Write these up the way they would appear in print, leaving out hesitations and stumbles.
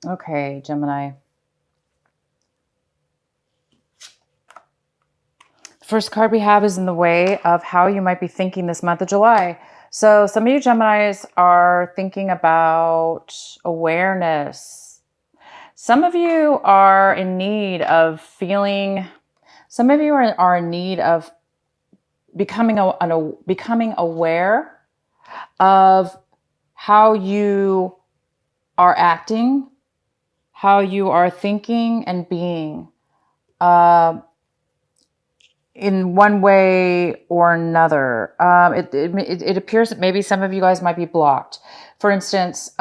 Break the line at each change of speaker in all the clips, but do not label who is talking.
Okay, Gemini. The first card we have is in the way of how you might be thinking this month of July. So some of you Geminis are thinking about awareness. Some of you are in need of feeling, some of you are in need of becoming becoming aware of how you are acting, how you are thinking and being in one way or another. It appears that maybe some of you guys might be blocked. For instance,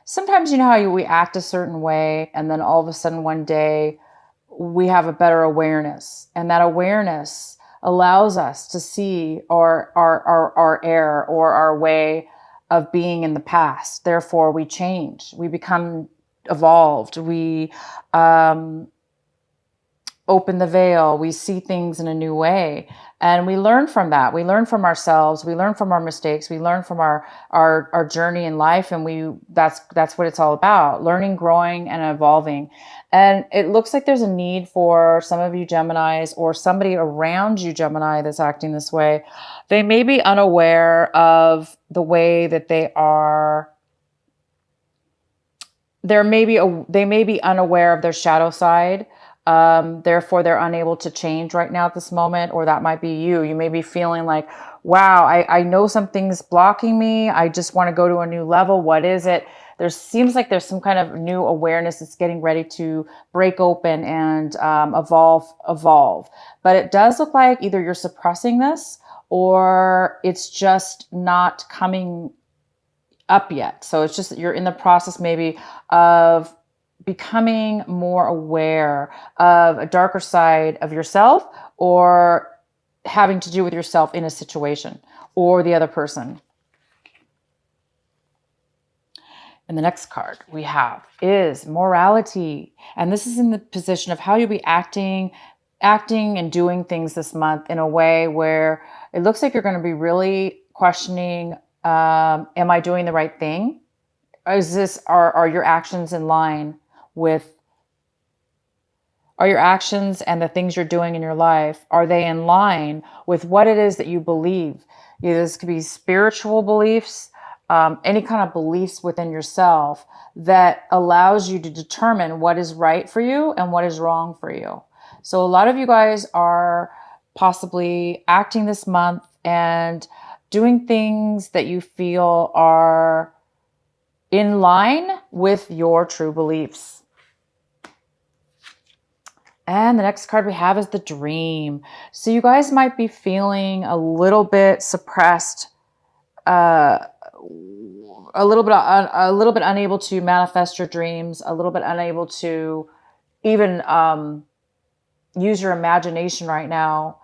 sometimes you know how we act a certain way, and then all of a sudden one day we have a better awareness, and that awareness allows us to see our error or our way of being in the past. Therefore, we change, we become evolved, we open the veil, we see things in a new way, and we learn from that. We learn from ourselves, we learn from our mistakes, we learn from our journey in life, and that's what it's all about: learning, growing, and evolving. And it looks like there's a need for some of you Geminis, or somebody around you Gemini, that's acting this way. They may be unaware of the way that they are. They may be unaware of their shadow side. Therefore, they're unable to change right now at this moment, or that might be you. You may be feeling like, wow, I know something's blocking me. I just want to go to a new level. What is it? There seems like there's some kind of new awareness that's getting ready to break open and evolve. But it does look like either you're suppressing this, or it's just not coming up yet. So it's just you're in the process maybe of becoming more aware of a darker side of yourself, or having to do with yourself in a situation or the other person. And the next card we have is morality. And this is in the position of how you'll be acting and doing things this month in a way where it looks like you're going to be really questioning, am I doing the right thing? Are your actions in line with, are your actions and the things you're doing in your life, are they in line with what it is that you believe? This could be spiritual beliefs, any kind of beliefs within yourself that allows you to determine what is right for you and what is wrong for you. So a lot of you guys are possibly acting this month and doing things that you feel are in line with your true beliefs. And the next card we have is the dream. So you guys might be feeling a little bit suppressed, a little bit unable to manifest your dreams, a little bit unable to even use your imagination right now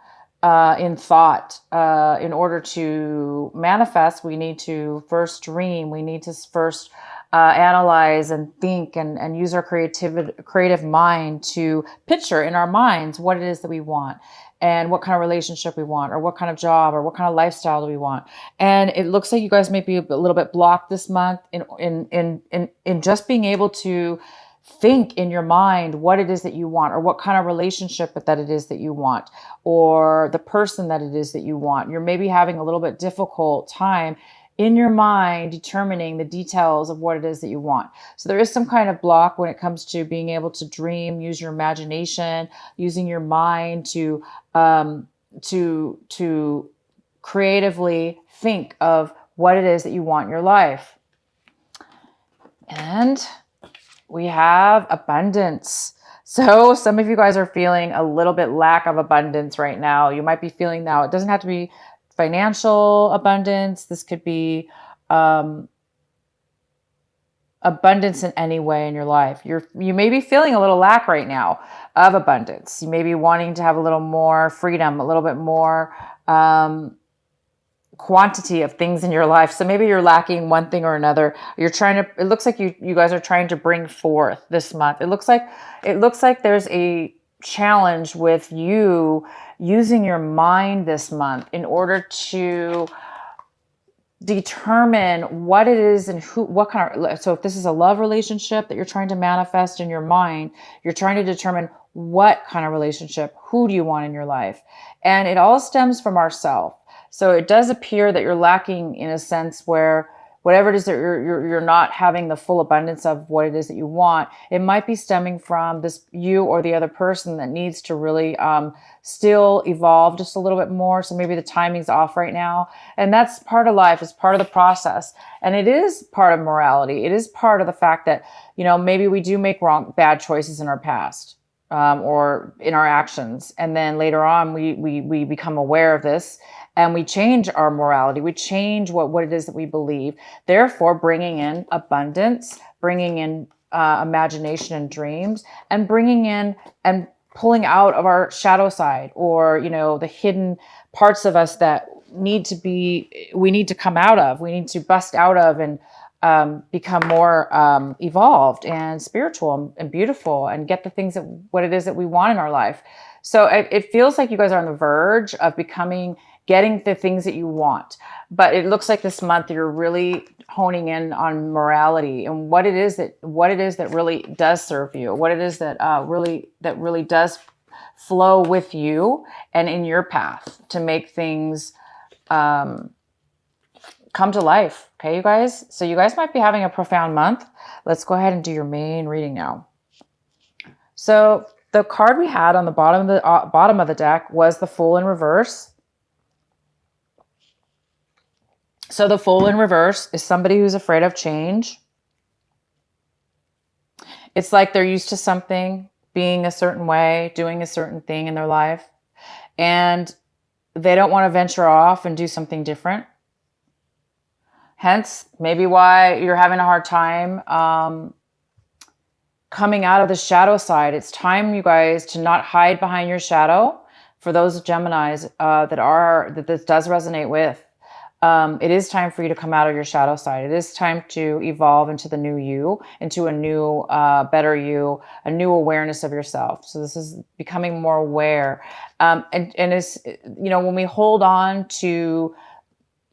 in thought. In order to manifest, we need to first dream. We need to first analyze and think and use our creative mind to picture in our minds what it is that we want, and what kind of relationship we want, or what kind of job, or what kind of lifestyle do we want. And it looks like you guys may be a little bit blocked this month in just being able to think in your mind what it is that you want, or what kind of relationship that it is that you want, or the person that it is that you want. You're maybe having a little bit difficult time in your mind determining the details of what it is that you want. So there is some kind of block when it comes to being able to dream, use your imagination, using your mind to creatively think of what it is that you want in your life. And we have abundance. So some of you guys are feeling a little bit lack of abundance right now. You might be feeling now. It doesn't have to be financial abundance. This could be abundance in any way in your life. You may be feeling a little lack right now of abundance. You may be wanting to have a little more freedom, a little bit more quantity of things in your life. So maybe you're lacking one thing or another. It looks like you guys are trying to bring forth this month. It looks like there's a challenge with you using your mind this month in order to determine what it is and what kind of, so if this is a love relationship that you're trying to manifest in your mind, you're trying to determine what kind of relationship, who do you want in your life? And it all stems from ourself. So it does appear that you're lacking in a sense where whatever it is that you're not having the full abundance of what it is that you want, it might be stemming from this you or the other person that needs to really still evolve just a little bit more. So maybe the timing's off right now. And that's part of life, it's part of the process. And it is part of morality. It is part of the fact that, maybe we do make bad choices in our past. Or in our actions. And then later on, we become aware of this and we change our morality. We change what it is that we believe. Therefore, bringing in abundance, bringing in imagination and dreams, and bringing in and pulling out of our shadow side, or, the hidden parts of us that we need to come out of, we need to bust out of and become more evolved and spiritual and beautiful and get the things what it is that we want in our life. So it feels like you guys are on the verge of getting the things that you want. But it looks like this month you're really honing in on morality and what it is that really does serve you, what it is that really does flow with you and in your path to make things come to life. Okay, you guys? So you guys might be having a profound month. Let's go ahead and do your main reading now. So the card we had on the bottom of the deck was the Fool in reverse. So the Fool in reverse is somebody who's afraid of change. It's like they're used to something being a certain way, doing a certain thing in their life, and they don't want to venture off and do something different. Hence, maybe why you're having a hard time coming out of the shadow side. It's time, you guys, to not hide behind your shadow. For those Geminis that this does resonate with, it is time for you to come out of your shadow side. It is time to evolve into the new you, into a new, better you, a new awareness of yourself. So this is becoming more aware. And it's, when we hold on to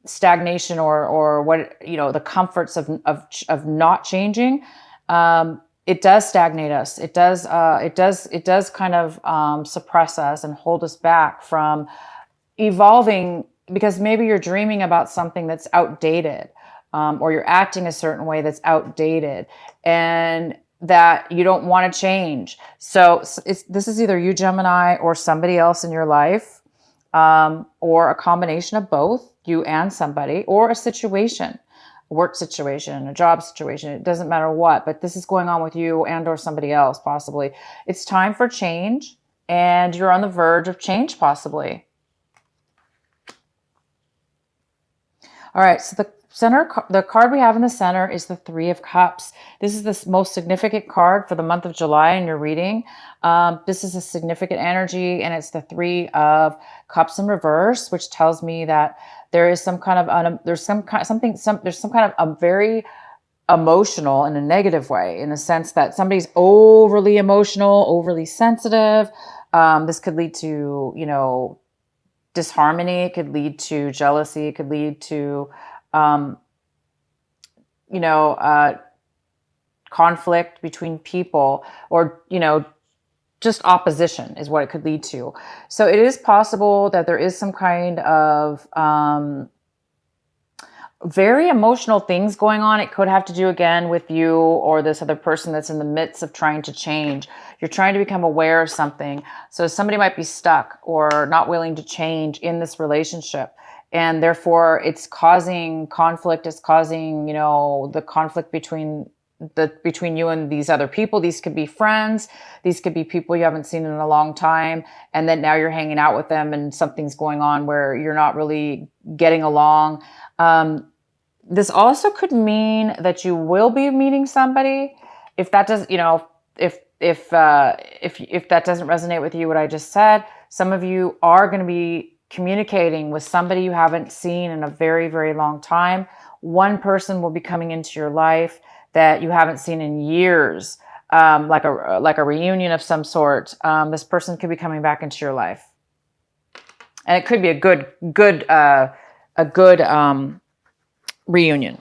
stagnation or what, the comforts of not changing, it does stagnate us. It does kind of suppress us and hold us back from evolving, because maybe you're dreaming about something that's outdated, or you're acting a certain way that's outdated and that you don't want to change. So this is either you, Gemini, or somebody else in your life, or a combination of both, you and somebody, or a situation, a work situation, a job situation. It doesn't matter what, but this is going on with you and or somebody else, possibly. It's time for change, and you're on the verge of change, possibly. All right, so the card we have in the center is the Three of Cups. This is the most significant card for the month of July in your reading. This is a significant energy, and it's the Three of Cups in reverse, which tells me that there is some kind of there's some kind of a very emotional in a negative way, in the sense that somebody's overly emotional, overly sensitive. This could lead to disharmony. It could lead to jealousy. It could lead to conflict between people, or just opposition is what it could lead to. So it is possible that there is some kind of very emotional things going on. It could have to do again with you or this other person that's in the midst of trying to change. You're trying to become aware of something. So somebody might be stuck or not willing to change in this relationship. And therefore it's causing conflict. It's causing, the conflict between you and these other people. These could be friends. These could be people you haven't seen in a long time. And then now you're hanging out with them and something's going on where you're not really getting along. This also could mean that you will be meeting somebody. If that does, if that doesn't resonate with you, what I just said, some of you are going to be communicating with somebody you haven't seen in a very, very long time. One person will be coming into your life that you haven't seen in years, like a reunion of some sort. This person could be coming back into your life, and it could be a good reunion.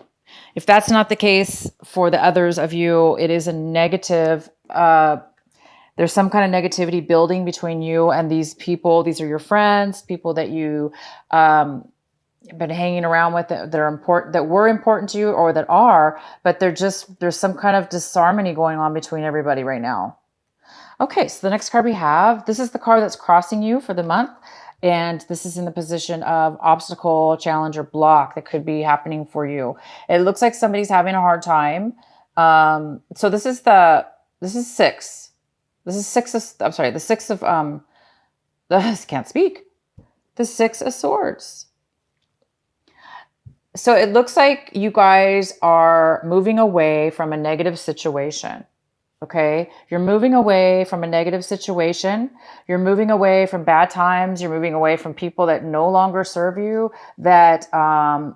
If that's not the case for the others of you, it is a negative. There's some kind of negativity building between you and these people. These are your friends, people that you been hanging around with that are important, that were important to you, or that are, but there's some kind of disharmony going on between everybody right now. Okay, so the next card we have, this is the card that's crossing you for the month. And this is in the position of obstacle, challenge, or block that could be happening for you. It looks like somebody's having a hard time. So this is six. This is six of, I'm sorry, the six of, I can't speak. The Six of Swords. So it looks like you guys are moving away from a negative situation. Okay. You're moving away from a negative situation. You're moving away from bad times. You're moving away from people that no longer serve you, that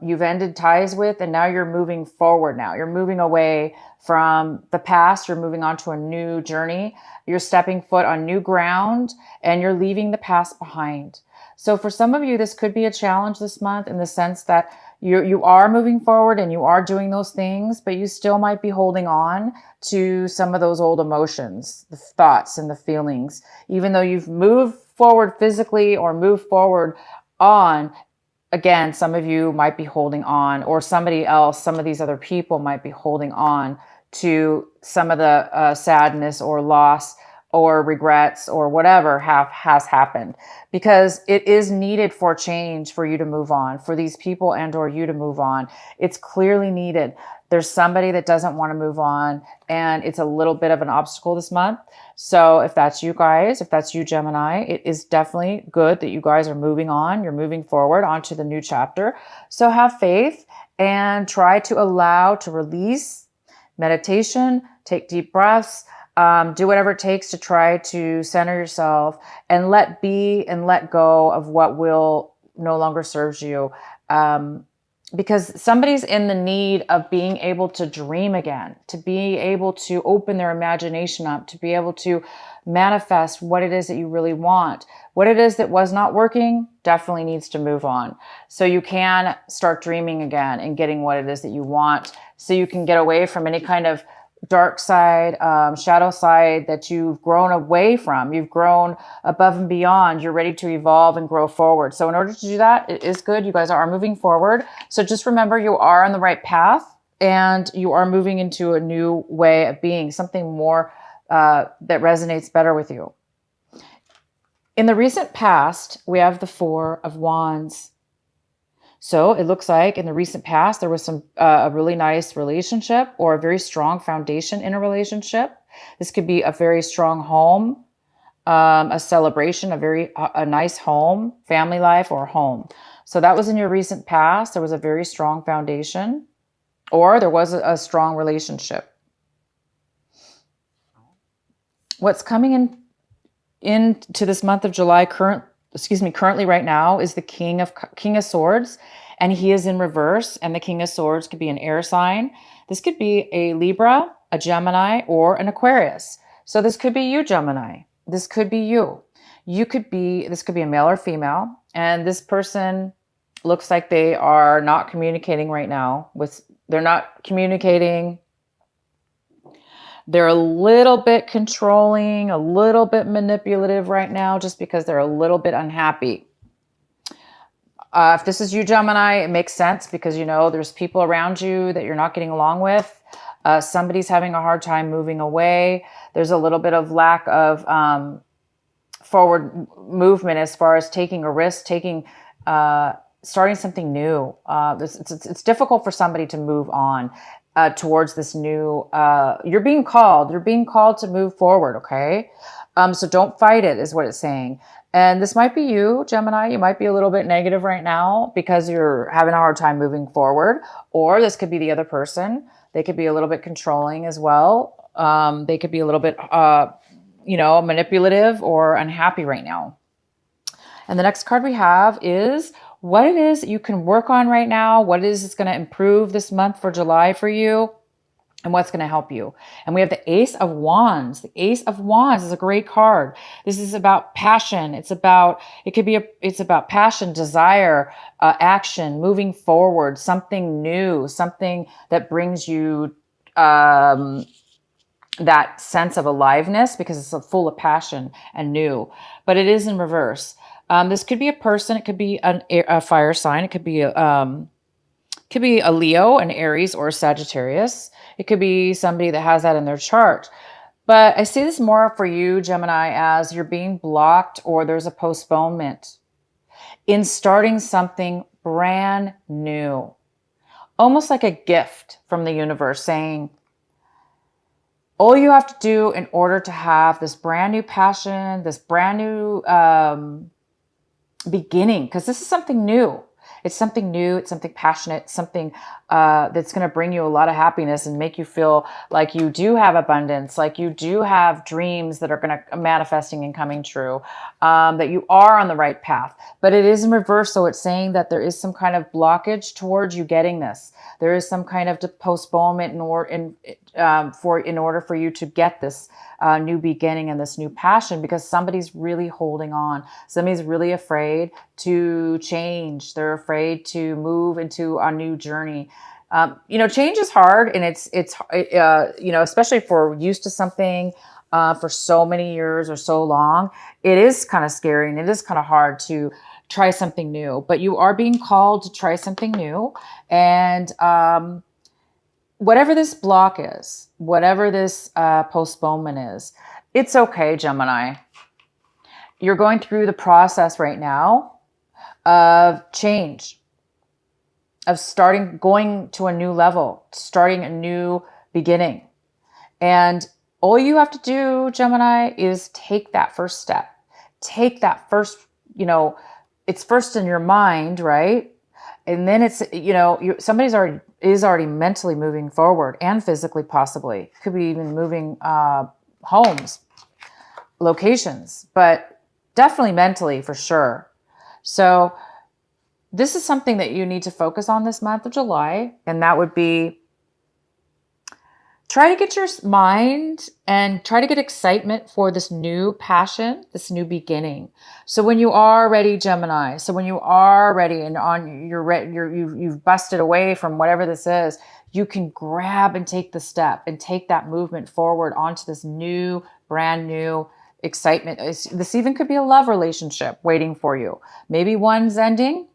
you've ended ties with. And now you're moving forward now. You're moving away from the past. You're moving on to a new journey. You're stepping foot on new ground and you're leaving the past behind. So for some of you, this could be a challenge this month in the sense that you are moving forward and you are doing those things, but you still might be holding on to some of those old emotions, the thoughts and the feelings. Even though you've moved forward physically or moved forward on, again, some of you might be holding on, or somebody else, some of these other people might be holding on to some of the sadness or loss or regrets or whatever has happened, because it is needed for change, for you to move on, for these people and or you to move on. It's clearly needed. There's somebody that doesn't want to move on, and it's a little bit of an obstacle this month. So if that's you guys, if that's you, Gemini, it is definitely good that you guys are moving on. You're moving forward onto the new chapter. So have faith and try to allow to release. Meditation, take deep breaths, do whatever it takes to try to center yourself and let be and let go of what will no longer serves you. Because somebody's in the need of being able to dream again, to be able to open their imagination up, to be able to manifest what it is that you really want. What it is that was not working definitely needs to move on. So you can start dreaming again and getting what it is that you want, so you can get away from any kind of dark side, shadow side that you've grown away from. You've grown above and beyond. You're ready to evolve and grow forward. So in order to do that, it is good. You guys are moving forward. So just remember, you are on the right path and you are moving into a new way of being, something more that resonates better with you. In the recent past, we have the Four of Wands. So it looks like in the recent past, there was a really nice relationship or a very strong foundation in a relationship. This could be a very strong home, a celebration, a nice home, family life, or home. So that was in your recent past. There was a very strong foundation, or there was a strong relationship. What's coming into this month of July currently right now is the King of Swords, and he is in reverse. And the King of Swords could be an air sign. This could be a Libra, a Gemini, or an Aquarius. So this could be you, Gemini. This could be you. This could be a male or female. And this person looks like they are not communicating right now. They're not communicating. They're a little bit controlling, a little bit manipulative right now, just because they're a little bit unhappy. If this is you, Gemini, it makes sense because, there's people around you that you're not getting along with. Somebody's having a hard time moving away. There's a little bit of lack of forward movement as far as taking a risk, starting something new. It's difficult for somebody to move on towards this new, you're being called to move forward. Okay. So don't fight it is what it's saying. And this might be you, Gemini. You might be a little bit negative right now because you're having a hard time moving forward, or this could be the other person. They could be a little bit controlling as well. They could be a little bit, manipulative or unhappy right now. And the next card we have is what it is that you can work on right now, what it is that's going to improve this month for July for you. and what's going to help you. And we have the Ace of Wands. The Ace of Wands is a great card. This is about passion. It's about passion, desire, action, moving forward, something new, something that brings you that sense of aliveness, because it's full of passion and new. But it is in reverse. This could be a person. It could be a fire sign. It could be a Leo, an Aries, or a Sagittarius. It could be somebody that has that in their chart. But I see this more for you, Gemini, as you're being blocked or there's a postponement in starting something brand new. Almost like a gift from the universe saying, all you have to do in order to have this brand new passion, this brand new beginning, because this is something new. It's something new. It's something passionate, something that's going to bring you a lot of happiness and make you feel like you do have abundance, like you do have dreams that are going to manifesting and coming true, that you are on the right path. But it is in reverse. So it's saying that there is some kind of blockage towards you getting this. There is some kind of postponement in order for you to get this new beginning and this new passion, because somebody's really holding on. Somebody's really afraid to change. They're afraid to move into a new journey. Change is hard, and it's especially if we're used to something for so many years or so long, it is kind of scary and it is kind of hard to try something new. But you are being called to try something new, and whatever this block is, whatever this postponement is, it's okay, Gemini. You're going through the process right now of change, of going to a new level, starting a new beginning. And all you have to do, Gemini, is take that first step. Take that first, it's first in your mind, right? And then it's, somebody's already mentally moving forward, and physically possibly. Could be even moving homes, locations, but definitely mentally for sure. So this is something that you need to focus on this month of July. And that would be, try to get your mind and try to get excitement for this new passion, this new beginning. So when you are ready, Gemini, so when you are ready and you've busted away from whatever this is, you can grab and take the step and take that movement forward onto this new, brand new excitement. This even could be a love relationship waiting for you. Maybe one's ending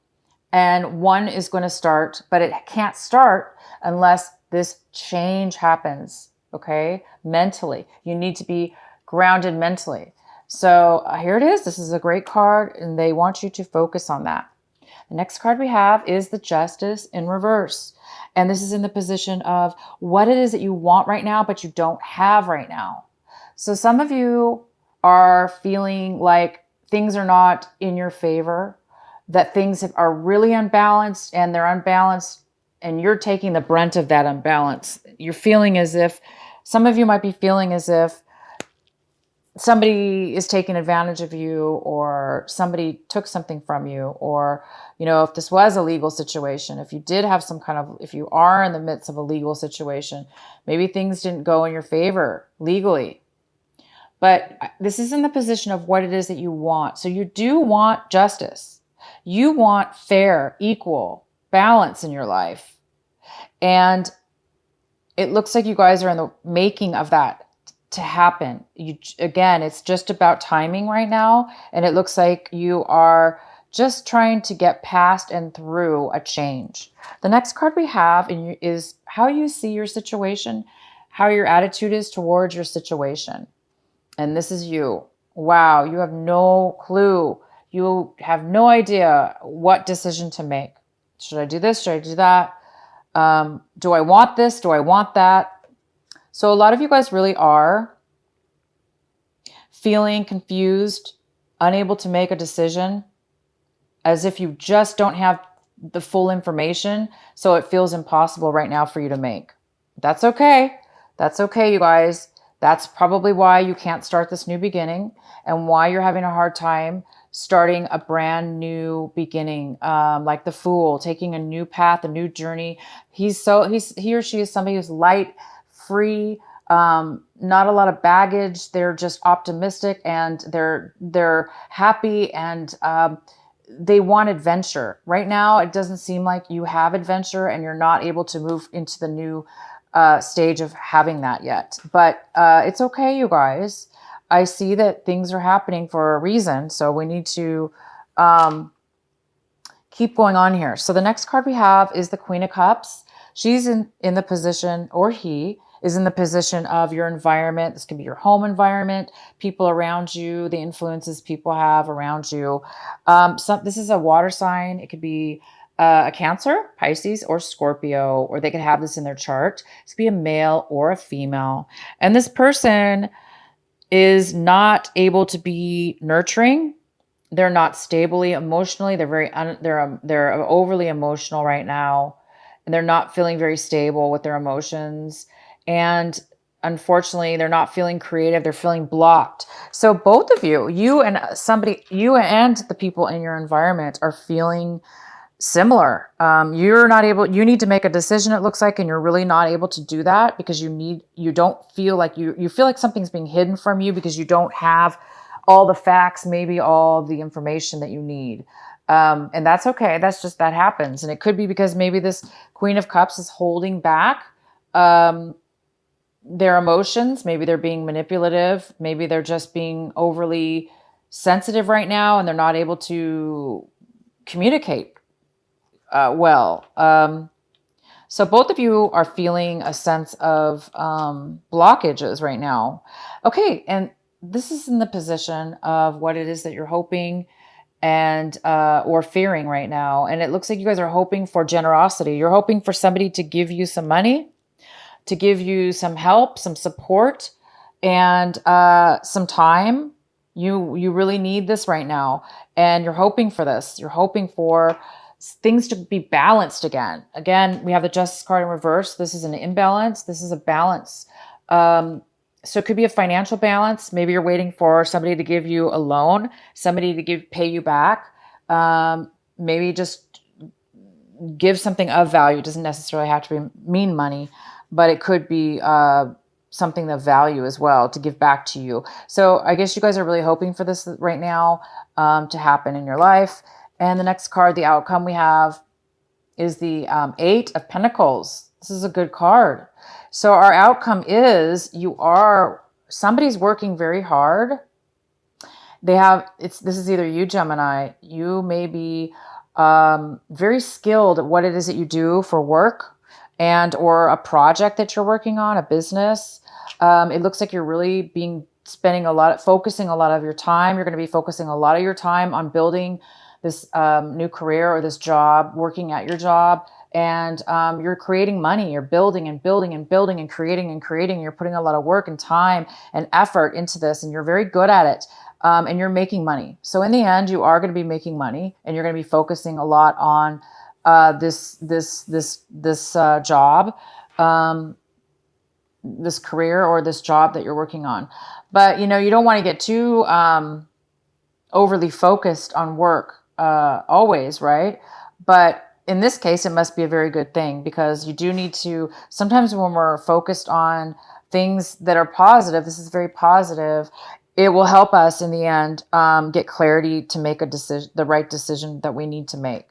and one is going to start, but it can't start unless this change happens, okay? Mentally. You need to be grounded mentally. So here it is. This is a great card, and they want you to focus on that. The next card we have is the Justice in reverse. And this is in the position of what it is that you want right now, but you don't have right now. So some of you are feeling like things are not in your favor, that things are really unbalanced, and they're unbalanced, and you're taking the brunt of that imbalance. You're feeling as if, some of you might be feeling as if somebody is taking advantage of you, or somebody took something from you, or, if this was a legal situation, if you did have if you are in the midst of a legal situation, maybe things didn't go in your favor legally. But this is in the position of what it is that you want. So you do want justice. You want fair, equal balance in your life. And it looks like you guys are in the making of that to happen. Again, it's just about timing right now. And it looks like you are just trying to get past and through a change. The next card we have is how you see your situation, how your attitude is towards your situation. And this is you. Wow, you have no clue. You have no idea what decision to make. Should I do this? Should I do that? Do I want this? Do I want that? So a lot of you guys really are feeling confused, unable to make a decision, as if you just don't have the full information. So it feels impossible right now for you to make. That's okay. That's okay, you guys. That's probably why you can't start this new beginning, and why you're having a hard time starting a brand new beginning, like the Fool, taking a new path, a new journey. He or she is somebody who's light, free, not a lot of baggage. They're just optimistic, and they're happy, and they want adventure. Right now, it doesn't seem like you have adventure, and you're not able to move into the new stage of having that yet. But it's okay, you guys. I see that things are happening for a reason, so we need to keep going on here. So the next card we have is the Queen of Cups. She's in the position, or he is in the position of your environment. This can be your home environment, people around you, the influences people have around you. This is a water sign. It could be a Cancer, Pisces, or Scorpio, or they could have this in their chart. This could be a male or a female. And this person is not able to be nurturing. They're not stably emotionally. They're overly emotional right now, and they're not feeling very stable with their emotions. And unfortunately, they're not feeling creative. They're feeling blocked. So both of you, you and the people in your environment are feeling similar. You're not able, you need to make a decision, it looks like, and you're really not able to do that because you don't feel like you feel like something's being hidden from you because you don't have all the facts, maybe all the information that you need. And that's okay. That happens. And it could be because maybe this Queen of Cups is holding back their emotions. Maybe they're being manipulative. Maybe they're just being overly sensitive right now, and they're not able to communicate well. So both of you are feeling a sense of blockages right now. Okay, and this is in the position of what it is that you're hoping and or fearing right now. And it looks like you guys are hoping for generosity. You're hoping for somebody to give you some money, to give you some help, some support, and some time. You really need this right now. And you're hoping for this. You're hoping for things to be balanced again. Again, we have the Justice card in reverse. This is an imbalance. This is a balance. So it could be a financial balance. Maybe you're waiting for somebody to give you a loan, somebody to pay you back. Maybe just give something of value. It doesn't necessarily have to mean money, but it could be something of value as well to give back to you. So I guess you guys are really hoping for this right now to happen in your life. And the next card, the outcome we have is the Eight of Pentacles. This is a good card. So our outcome is somebody's working very hard. This is either you, Gemini, you may be very skilled at what it is that you do for work and or a project that you're working on, a business. It looks like you're really focusing a lot of your time. You're going to be focusing a lot of your time on building this new career or this job, working at your job. And you're creating money, you're building and building and building and creating. You're putting a lot of work and time and effort into this, and you're very good at it. And you're making money. So in the end, you are going to be making money, and you're going to be focusing a lot on this job, this career or this job that you're working on. But you don't want to get too overly focused on work always, right? But in this case, it must be a very good thing, because you do need to, sometimes when we're focused on things that are positive, this is very positive, it will help us in the end get clarity to make the right decision that we need to make.